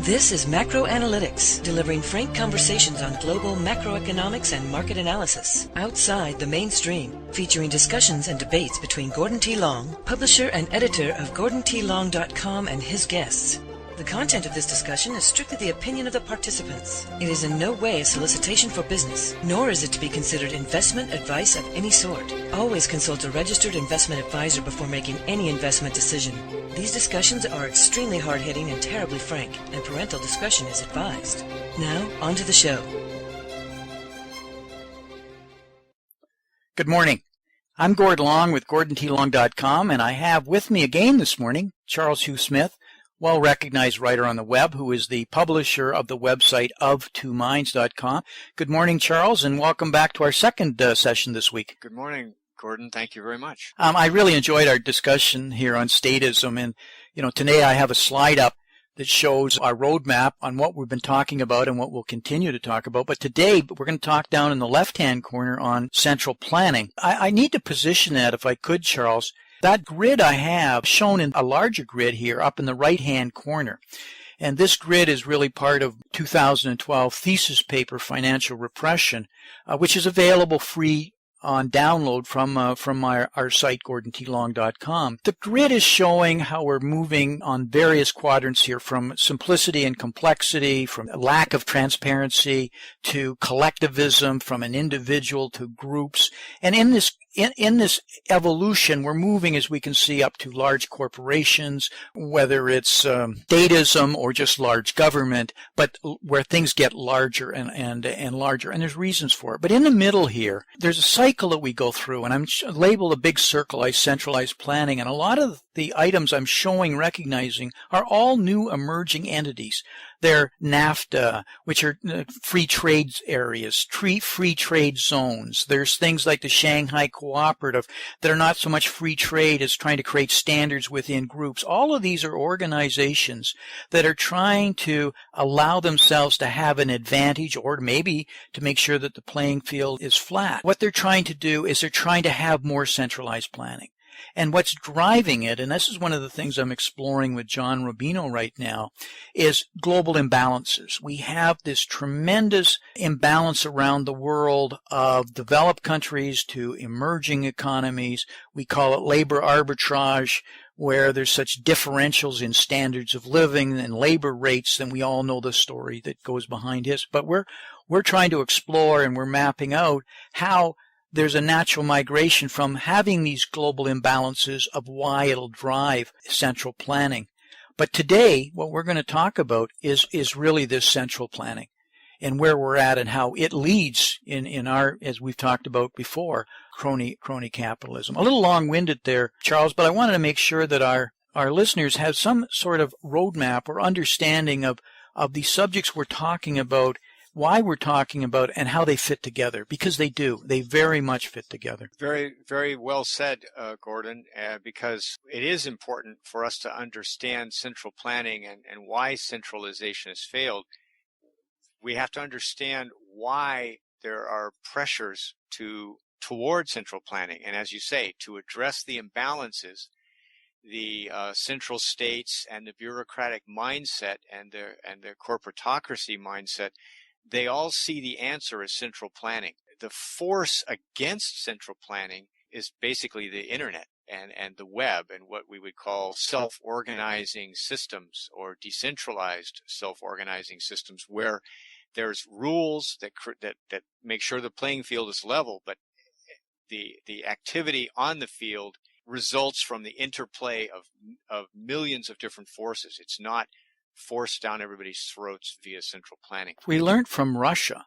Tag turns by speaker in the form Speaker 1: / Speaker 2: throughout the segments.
Speaker 1: This is Macro Analytics, delivering frank conversations on global macroeconomics and market analysis outside the mainstream, featuring discussions and debates between Gordon T. Long, publisher and editor of GordonTLong.com, and his guests. The content of this discussion is strictly the opinion of the participants. It is in no way a solicitation for business, nor is it to be considered investment advice of any sort. Always consult a registered investment advisor before making any investment decision. These discussions are extremely hard-hitting and terribly frank, and parental discretion is advised. Now, on to the show.
Speaker 2: Good morning. I'm Gord Long with GordonTLong.com, and I have with me again this morning Charles Hugh Smith, well-recognized writer on the web, who is the publisher of the website of2minds.com. Good morning, Charles, and welcome back to our second session this week.
Speaker 3: Good morning, Gordon. Thank you very much.
Speaker 2: I really enjoyed our discussion here on statism, and today I have a slide up that shows our roadmap on what we've been talking about and what we'll continue to talk about. But today we're going to talk down in the left-hand corner on central planning. I need to position that, if I could, Charles. That grid I have shown in a larger grid here up in the right-hand corner. And this grid is really part of 2012 thesis paper, Financial Repression, which is available free on download from our site, GordonTLong.com. The grid is showing how we're moving on various quadrants here, from simplicity and complexity, from lack of transparency to collectivism, from an individual to groups. And in this evolution, we're moving, as we can see, up to large corporations, whether it's statism or just large government, but where things get larger and larger, and there's reasons for it. But in the middle here, there's a cycle that we go through, and I'm labeled a big circle as centralized planning, and a lot of the items I'm showing, recognizing, are all new emerging entities. They're NAFTA, which are free trade areas, free trade zones. There's things like the Shanghai Cooperative that are not so much free trade as trying to create standards within groups. All of these are organizations that are trying to allow themselves to have an advantage, or maybe to make sure that the playing field is flat. What they're trying to do is they're trying to have more centralized planning. And what's driving it, and this is one of the things I'm exploring with John Rubino right now, is global imbalances. We have this tremendous imbalance around the world of developed countries to emerging economies. We call it labor arbitrage, where there's such differentials in standards of living and labor rates, and we all know the story that goes behind this. But we're trying to explore, and we're mapping out how there's a natural migration from having these global imbalances of why it'll drive central planning. But today, what we're going to talk about is really this central planning and where we're at and how it leads in our, as we've talked about before, crony capitalism. A little long-winded there, Charles, but I wanted to make sure that our listeners have some sort of roadmap or understanding of the subjects we're talking about, why we're talking about, and how they fit together, because they do. They very much fit together.
Speaker 3: Very, very well said, Gordon, because it is important for us to understand central planning and why centralization has failed. We have to understand why there are pressures toward central planning. And as you say, to address the imbalances, the central states and the bureaucratic mindset and the corporatocracy mindset, they all see the answer as central planning. The force against central planning is basically the internet and the web and what we would call self-organizing systems or decentralized self-organizing systems, where there's rules that make sure the playing field is level, but the activity on the field results from the interplay of millions of different forces. It's not forced down everybody's throats via central planning.
Speaker 2: We learned from Russia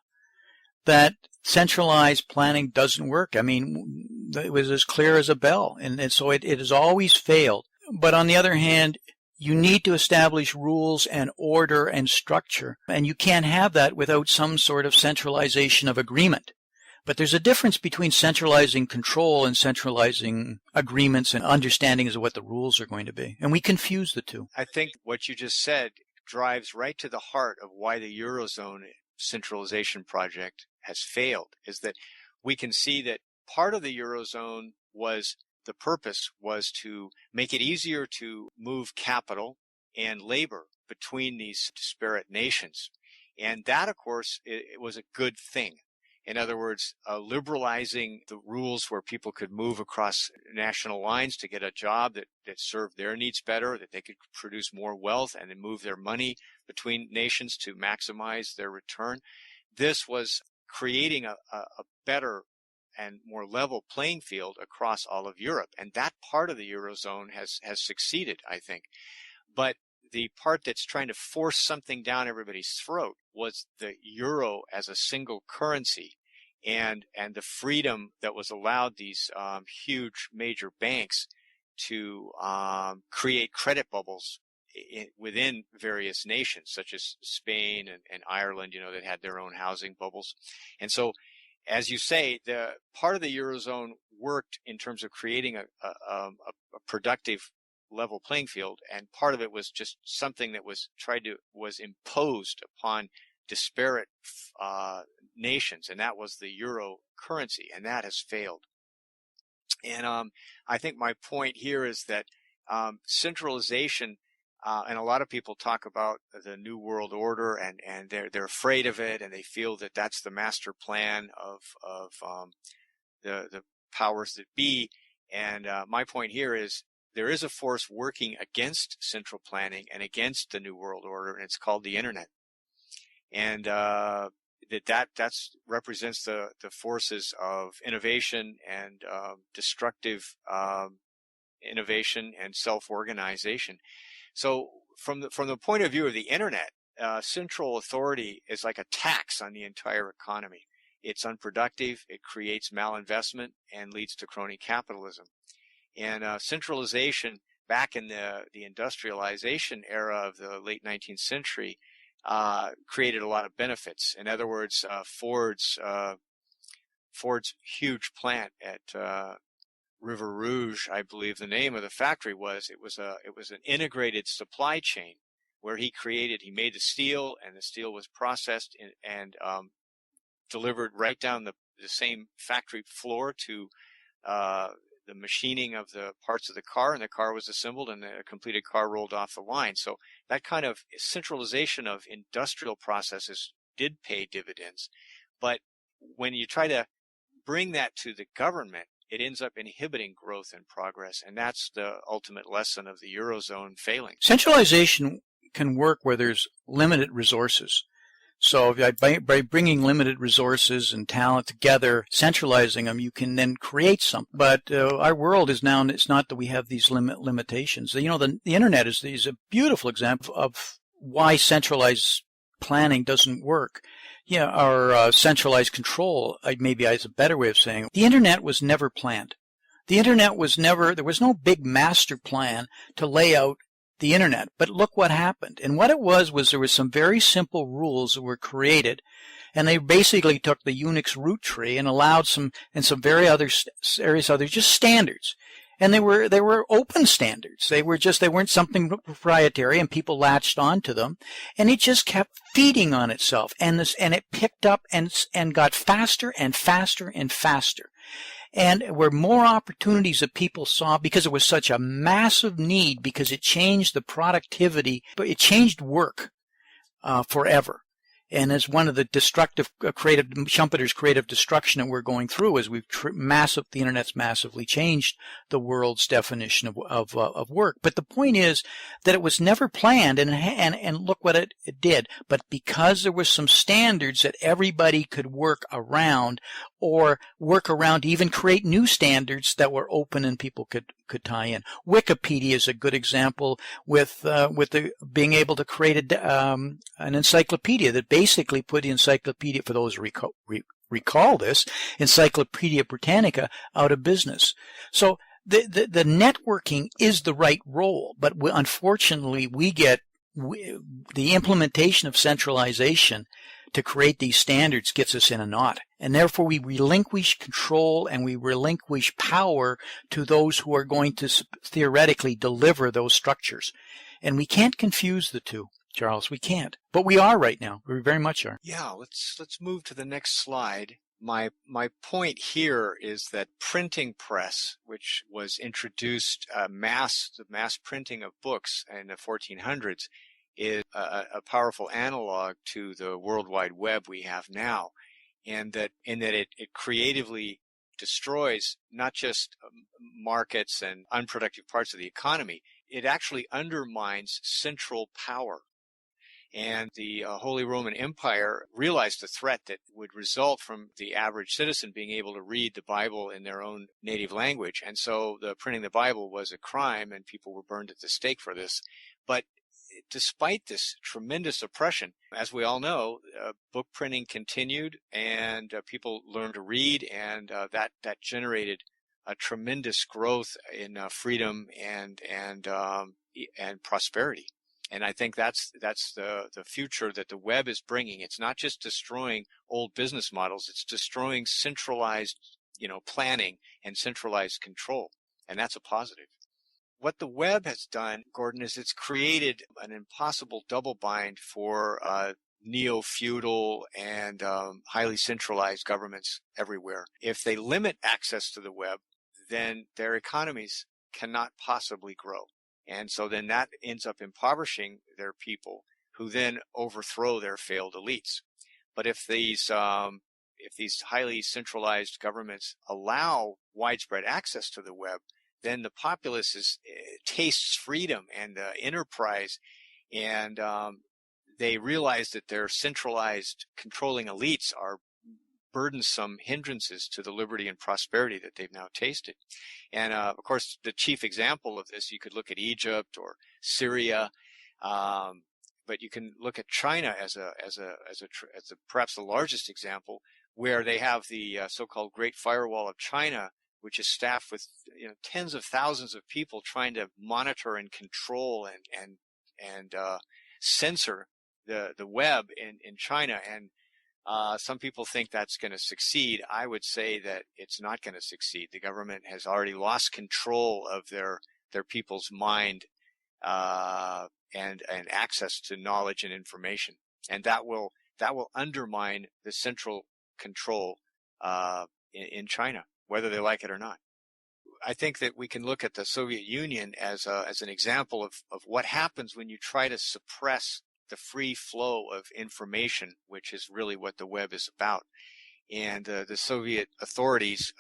Speaker 2: that centralized planning doesn't work. I mean, it was as clear as a bell, and so it has always failed. But on the other hand, you need to establish rules and order and structure, and you can't have that without some sort of centralization of agreement. But there's a difference between centralizing control and centralizing agreements and understandings of what the rules are going to be. And we confuse the two.
Speaker 3: I think what you just said drives right to the heart of why the Eurozone centralization project has failed, is that we can see that part of the Eurozone the purpose was to make it easier to move capital and labor between these disparate nations. And that, of course, it was a good thing. In other words, liberalizing the rules where people could move across national lines to get a job that served their needs better, that they could produce more wealth and then move their money between nations to maximize their return. This was creating a better and more level playing field across all of Europe. And that part of the Eurozone has succeeded, I think. But the part that's trying to force something down everybody's throat was the euro as a single currency, and the freedom that was allowed these huge major banks to create credit bubbles within various nations, such as Spain and Ireland, that had their own housing bubbles. And so, as you say, the part of the Eurozone worked in terms of creating a productive level playing field, and part of it was just something that was imposed upon disparate nations, and that was the euro currency, and that has failed. And I think my point here is that centralization, and a lot of people talk about the New World Order, and they're afraid of it, and they feel that that's the master plan of the powers that be. And my point here is, there is a force working against central planning and against the New World Order, and it's called the Internet. And that represents the forces of innovation and destructive innovation and self-organization. So from the point of view of the Internet, central authority is like a tax on the entire economy. It's unproductive, it creates malinvestment, and leads to crony capitalism. And centralization back in the industrialization era of the late 19th century created a lot of benefits. In other words, Ford's huge plant at River Rouge, I believe the name of the factory was. It was an integrated supply chain where he made the steel, and the steel was processed and delivered right down the same factory floor to the machining of the parts of the car, and the car was assembled, and the completed car rolled off the line. So that kind of centralization of industrial processes did pay dividends. But when you try to bring that to the government, it ends up inhibiting growth and progress, and that's the ultimate lesson of the Eurozone failing.
Speaker 2: Centralization can work where there's limited resources. So by bringing limited resources and talent together, centralizing them, you can then create something. But our world is now, it's not that we have these limitations. The Internet is a beautiful example of why centralized planning doesn't work. Or centralized control, maybe is a better way of saying it. The Internet was never planned. The Internet there was no big master plan to lay out the Internet. But look what happened. And what it was there were some very simple rules that were created, and they basically took the Unix root tree and allowed some very other areas, just standards. And they were open standards. They weren't something proprietary, and people latched onto them, and it just kept feeding on itself, and it picked up and got faster and faster and faster. And were more opportunities that people saw because it was such a massive need, because it changed the productivity, but it changed work forever. And as one of the destructive Schumpeter's creative destruction that we're going through, as the Internet's massively changed the world's definition of work. But the point is that it was never planned, and look what it did. But because there was some standards that everybody could work around, or work around to even create new standards that were open and people could tie in. Wikipedia is a good example with being able to create an encyclopedia that basically put the encyclopedia, for those who recall this, Encyclopedia Britannica, out of business. So the networking is the right role, but unfortunately the implementation of centralization to create these standards gets us in a knot. And therefore we relinquish control and we relinquish power to those who are going to theoretically deliver those structures. And we can't confuse the two, Charles. We can't. But we are right now. We very much are.
Speaker 3: Yeah, let's move to the next slide. My point here is that printing press, which was introduced, the mass printing of books in the 1400s, is a powerful analog to the World Wide Web we have now, and that it creatively destroys not just markets and unproductive parts of the economy, it actually undermines central power. And the Holy Roman Empire realized the threat that would result from the average citizen being able to read the Bible in their own native language. And so the printing the Bible was a crime, and people were burned at the stake for this. But despite this tremendous oppression, as we all know, book printing continued, and people learned to read, and that generated a tremendous growth in freedom and prosperity. And I think that's the future that the web is bringing. It's not just destroying old business models; it's destroying centralized, planning and centralized control, and that's a positive. What the web has done, Gordon, is it's created an impossible double bind for neo-feudal and highly centralized governments everywhere. If they limit access to the web, then their economies cannot possibly grow. And so then that ends up impoverishing their people, who then overthrow their failed elites. But if these highly centralized governments allow widespread access to the web, then the populace tastes freedom and enterprise, and they realize that their centralized controlling elites are burdensome hindrances to the liberty and prosperity that they've now tasted. And of course, the chief example of this, you could look at Egypt or Syria, but you can look at China as perhaps the largest example, where they have the so-called Great Firewall of China, which is staffed with tens of thousands of people trying to monitor and control and censor the web in China. And some people think that's going to succeed. I would say that it's not going to succeed. The government has already lost control of their people's mind and access to knowledge and information, and that will undermine the central control in China, whether they like it or not. I think that we can look at the Soviet Union as an example of what happens when you try to suppress the free flow of information, which is really what the web is about. And the Soviet authorities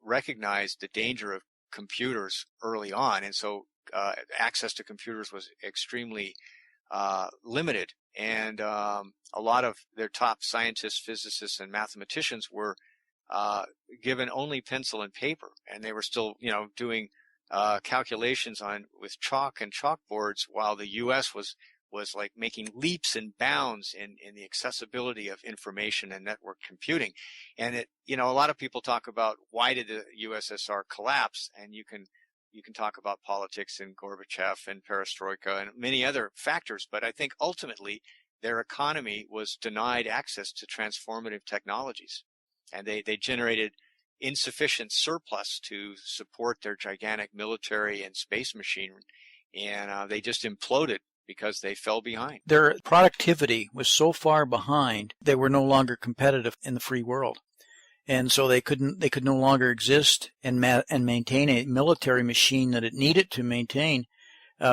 Speaker 3: recognized the danger of computers early on, and so access to computers was extremely limited. And a lot of their top scientists, physicists, and mathematicians were given only pencil and paper, and they were still, doing calculations with chalk and chalkboards, while the U.S. was like making leaps and bounds in the accessibility of information and network computing. And a lot of people talk about why did the USSR collapse, and you can talk about politics and Gorbachev and perestroika and many other factors, but I think ultimately their economy was denied access to transformative technologies, and they generated insufficient surplus to support their gigantic military and space machinery, and they just imploded because they fell behind.
Speaker 2: Their productivity was so far behind, they were no longer competitive in the free world. And so they could no longer exist and maintain a military machine that it needed to maintain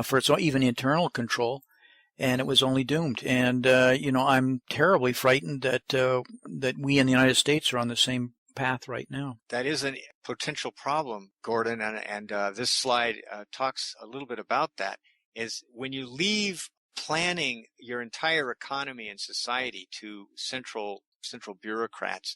Speaker 2: for its even internal control, and it was only doomed. And I'm terribly frightened that we in the United States are on the same path right now.
Speaker 3: That is a potential problem, Gordon, and this slide talks a little bit about that. Is when you leave planning your entire economy and society to central bureaucrats,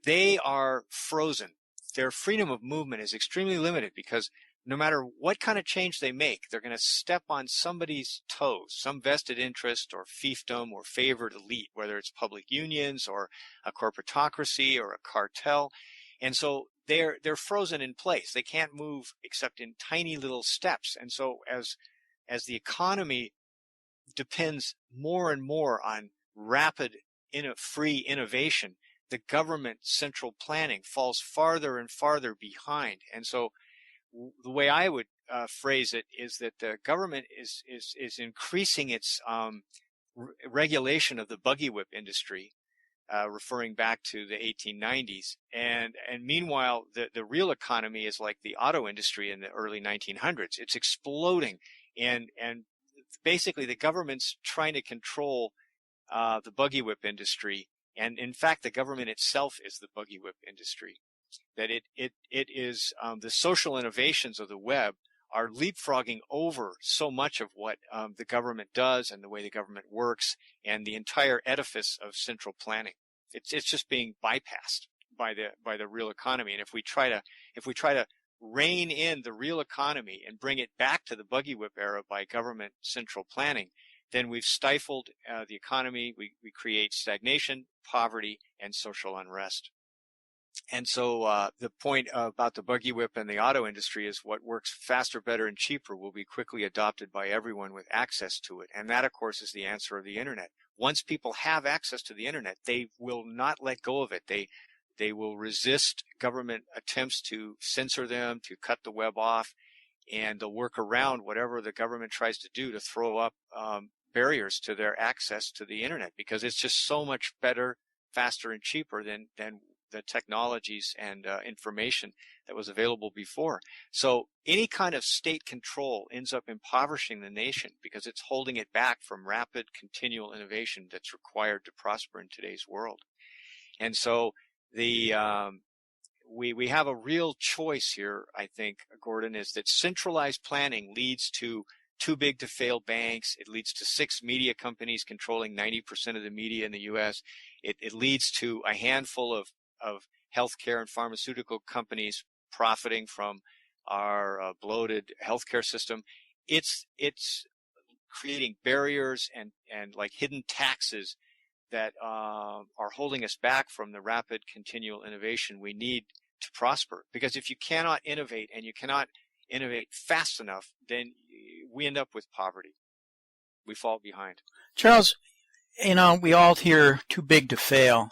Speaker 3: they are frozen. Their freedom of movement is extremely limited, because no matter what kind of change they make, they're going to step on somebody's toes, some vested interest or fiefdom or favored elite, whether it's public unions or a corporatocracy or a cartel. And so they're frozen in place. They can't move except in tiny little steps. And so as the economy depends more and more on rapid free innovation, the government central planning falls farther and farther behind. And so the way I would phrase it is that the government is increasing its regulation of the buggy whip industry, referring back to the 1890s. And meanwhile, the real economy is like the auto industry in the early 1900s. It's exploding. And basically the government's trying to control the buggy whip industry. And in fact, the government itself is the buggy whip industry. That it is the social innovations of the web are leapfrogging over so much of what the government does and the way the government works and the entire edifice of central planning. It's just being bypassed by the real economy. And if we try to rein in the real economy and bring it back to the buggy whip era by government central planning, then we've stifled the economy. We create stagnation, poverty, and social unrest. And so the point about the buggy whip and the auto industry is what works faster, better, and cheaper will be quickly adopted by everyone with access to it. And that, of course, is the answer of the internet. Once people have access to the internet, they will not let go of it. They will resist government attempts to censor them, to cut the web off, and they'll work around whatever the government tries to do to throw up barriers to their access to the internet, because it's just so much better, faster, and cheaper than the technologies and information that was available before. So any kind of state control ends up impoverishing the nation because it's holding it back from rapid, continual innovation that's required to prosper in today's world. And so we have a real choice here, I think, Gordon, is that centralized planning leads to too big to fail banks. It leads to 6 media companies controlling 90% of the media in the U.S. It leads to a handful of healthcare and pharmaceutical companies profiting from our bloated healthcare system. It's creating barriers and like hidden taxes that are holding us back from the rapid continual innovation we need to prosper. Because if you cannot innovate and you cannot innovate fast enough, then we end up with poverty. We fall behind.
Speaker 2: Charles, we all hear too big to fail.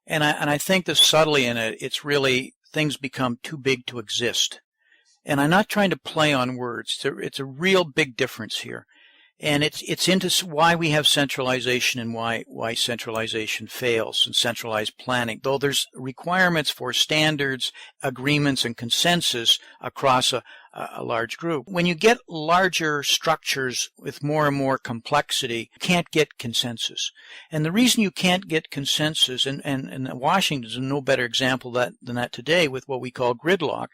Speaker 2: And I think the subtlety in it, it's really things become too big to exist. And I'm not trying to play on words. It's a real big difference here. And it's into why we have centralization and why centralization fails and centralized planning. Though there's requirements for standards, agreements, and consensus across a large group. When you get larger structures with more and more complexity, you can't get consensus. And the reason you can't get consensus, and Washington's no better example than that today with what we call gridlock,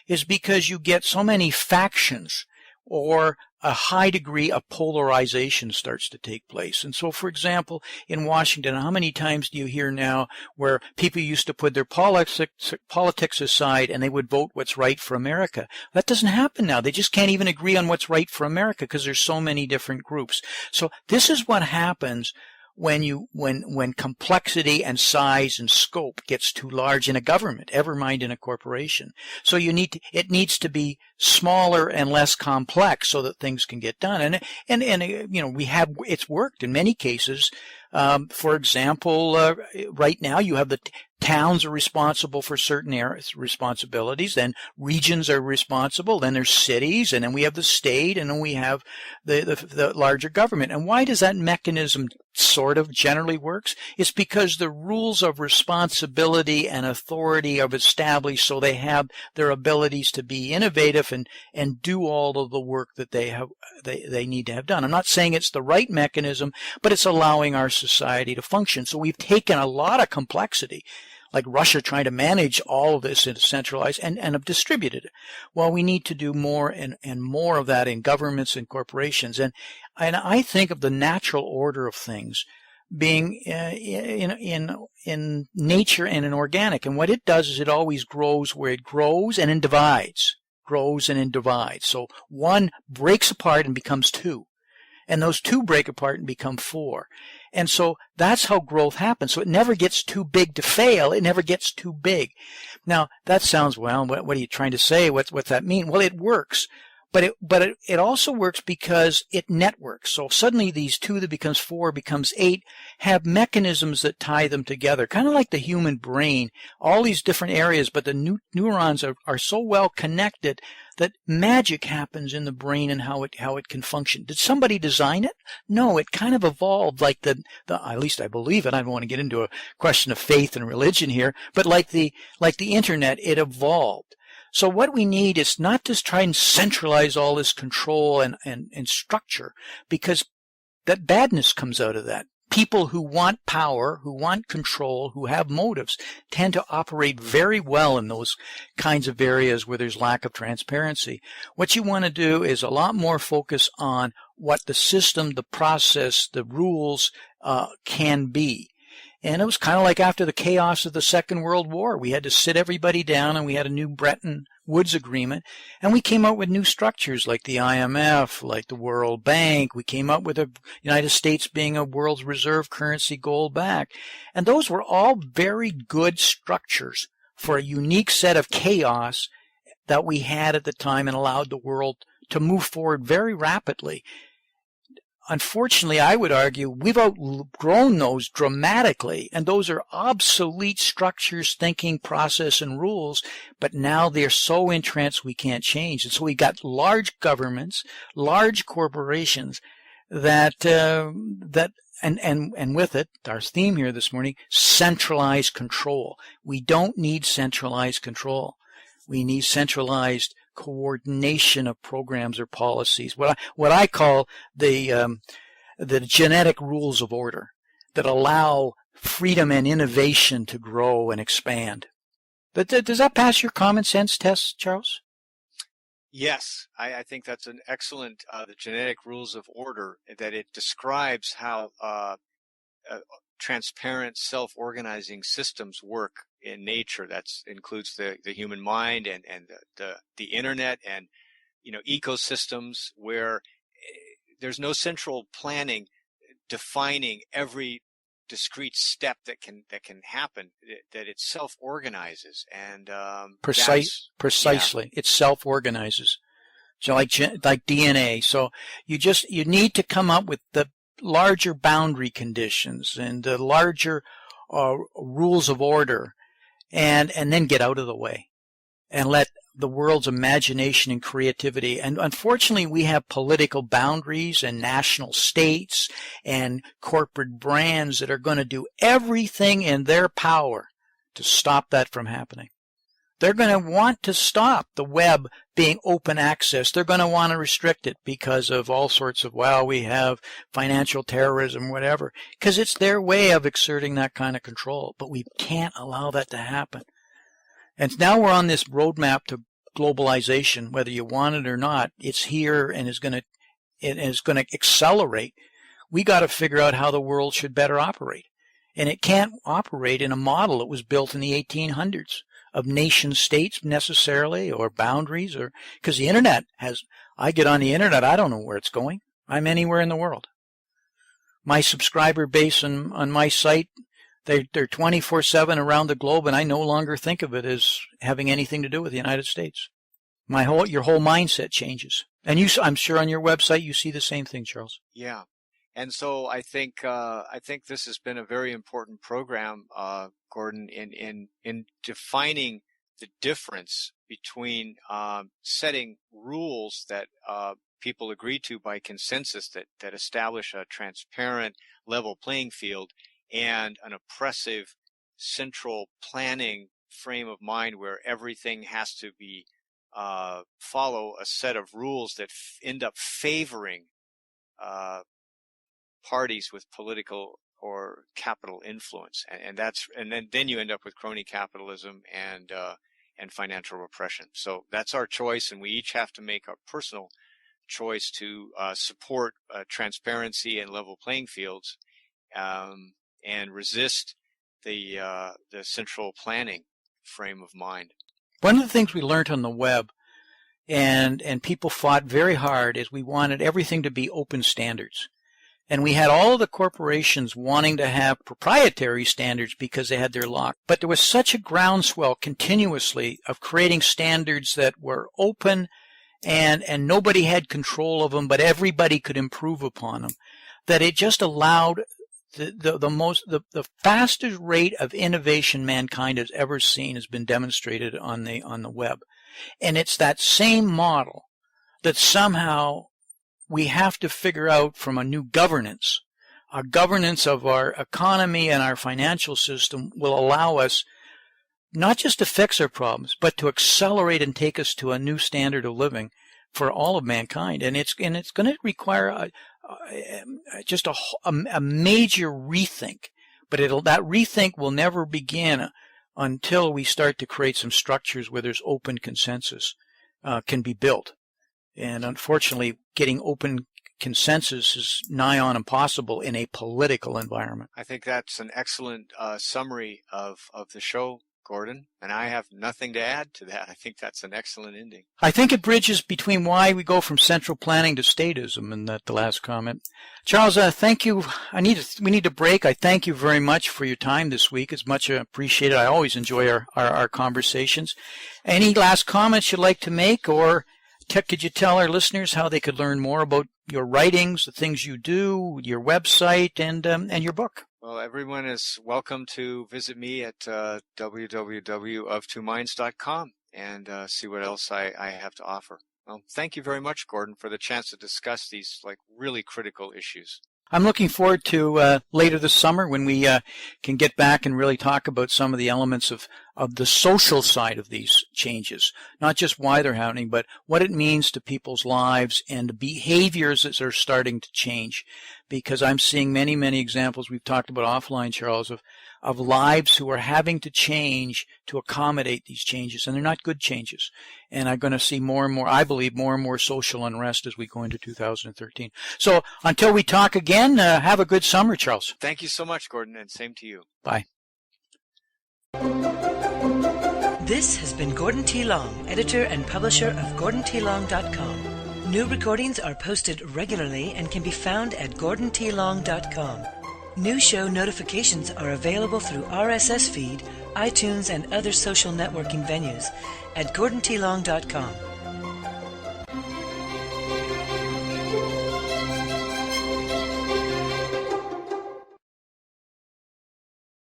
Speaker 2: is because you get so many factions or a high degree of polarization starts to take place. And so, for example, in Washington, how many times do you hear now where people used to put their politics aside and they would vote what's right for America? That doesn't happen now. They just can't even agree on what's right for America because there's so many different groups. So this is what happens when complexity and size and scope gets too large in a government, ever mind in a corporation. So it needs to be smaller and less complex so that things can get done. And it's worked in many cases. For example, right now you have the towns are responsible for certain responsibilities, then regions are responsible, then there's cities, and then we have the state, and then we have the larger government. And why does that mechanism sort of generally works? It's because the rules of responsibility and authority are established so they have their abilities to be innovative and do all of the work that they need to have done. I'm not saying it's the right mechanism, but it's allowing our society to function. So we've taken a lot of complexity, like Russia trying to manage all of this in centralized and have distributed it. Well, we need to do more and more of that in governments and corporations. And I think of the natural order of things being in nature and in organic. And what it does is it always grows where it grows and then divides. Grows and then divides. So one breaks apart and becomes two. And those two break apart and become four. And so that's how growth happens. So it never gets too big to fail. It never gets too big. Now, that sounds, well, what are you trying to say? What's that mean? Well, it works. But it also works because it networks. So suddenly these two that becomes four becomes eight have mechanisms that tie them together, kind of like the human brain, all these different areas, but the neurons are so well connected that magic happens in the brain and how it can function. Did somebody design it? No, it kind of evolved like the at least I believe it. I don't want to get into a question of faith and religion here, but like the internet, it evolved. So what we need is not to try and centralize all this control and structure, because that badness comes out of that. People who want power, who want control, who have motives, tend to operate very well in those kinds of areas where there's lack of transparency. What you want to do is a lot more focus on what the system, the process, the rules can be. And it was kind of like after the chaos of the Second World War. We had to sit everybody down, and we had a new Bretton Woods Agreement, and we came up with new structures like the IMF, like the World Bank. We came up with the United States being a world's reserve currency, gold back. And those were all very good structures for a unique set of chaos that we had at the time and allowed the world to move forward very rapidly. Unfortunately, I would argue we've outgrown those dramatically, and those are obsolete structures, thinking, process, and rules, but now they're so entrenched we can't change. And so we got large governments, large corporations that and with it, our theme here this morning, centralized control. We don't need centralized control. We need centralized coordination of programs or policies. What I call the genetic rules of order that allow freedom and innovation to grow and expand. Does that pass your common sense test, Charles?
Speaker 3: Yes, I think that's an excellent, the genetic rules of order, that it describes how transparent, self-organizing systems work in nature. That includes the human mind and the internet and ecosystems where there's no central planning defining every discrete step that can happen. That it self-organizes and
Speaker 2: precisely it self-organizes. So like DNA. So you need to come up with the larger boundary conditions and the larger rules of order, and then get out of the way and let the world's imagination and creativity. And unfortunately, we have political boundaries and national states and corporate brands that are going to do everything in their power to stop that from happening. They're going to want to stop the web being open access. They're going to want to restrict it because of all sorts of, we have financial terrorism, whatever, because it's their way of exerting that kind of control. But we can't allow that to happen. And now we're on this roadmap to globalization, whether you want it or not. It's here and is going to accelerate. We got to figure out how the world should better operate. And it can't operate in a model that was built in the 1800s. Of nation states necessarily, or boundaries, or because the internet I get on the internet, I don't know where it's going. I'm anywhere in the world. My subscriber base on my site, they're 24/7 around the globe, and I no longer think of it as having anything to do with the United States. Your whole mindset changes. And I'm sure on your website you see the same thing, Charles.
Speaker 3: Yeah. And so I think this has been a very important program, Gordon, in defining the difference between setting rules that people agree to by consensus that establish a transparent, level playing field, and an oppressive central planning frame of mind where everything has to be follow a set of rules that end up favoring parties with political or capital influence, and then you end up with crony capitalism and financial repression. So that's our choice, and we each have to make our personal choice to support transparency and level playing fields, and resist the central planning frame of mind.
Speaker 2: One of the things we learned on the web, and people fought very hard, is we wanted everything to be open standards. And we had all the corporations wanting to have proprietary standards because they had their lock. But there was such a groundswell continuously of creating standards that were open and nobody had control of them, but everybody could improve upon them, that it just allowed the fastest rate of innovation mankind has ever seen has been demonstrated on the web. And it's that same model that somehow we have to figure out from a new governance. Our governance of our economy and our financial system will allow us not just to fix our problems, but to accelerate and take us to a new standard of living for all of mankind. And it's going to require just a major rethink. But that rethink will never begin until we start to create some structures where there's open consensus can be built. And unfortunately, getting open consensus is nigh on impossible in a political environment.
Speaker 3: I think that's an excellent summary of the show, Gordon, and I have nothing to add to that. I think that's an excellent ending.
Speaker 2: I think it bridges between why we go from central planning to statism in the last comment. Charles, thank you. We need to break. I thank you very much for your time this week. It's much appreciated. I always enjoy our conversations. Any last comments you'd like to make, or could you tell our listeners how they could learn more about your writings, the things you do, your website, and your book?
Speaker 3: Well, everyone is welcome to visit me at www.of2minds.com and see what else I have to offer. Well, thank you very much, Gordon, for the chance to discuss these really critical issues.
Speaker 2: I'm looking forward to later this summer when we can get back and really talk about some of the elements of the social side of these changes, not just why they're happening, but what it means to people's lives and the behaviors that are starting to change. Because I'm seeing many, many examples we've talked about offline, Charles, of lives who are having to change to accommodate these changes, and they're not good changes. And I'm going to see more and more, I believe, more and more social unrest as we go into 2013. So until we talk again, have a good summer, Charles.
Speaker 3: Thank you so much, Gordon, and same to you.
Speaker 2: Bye.
Speaker 1: This has been Gordon T. Long, editor and publisher of GordonTLong.com. New recordings are posted regularly and can be found at GordonTLong.com. New show notifications are available through RSS feed, iTunes, and other social networking venues at GordonTLong.com.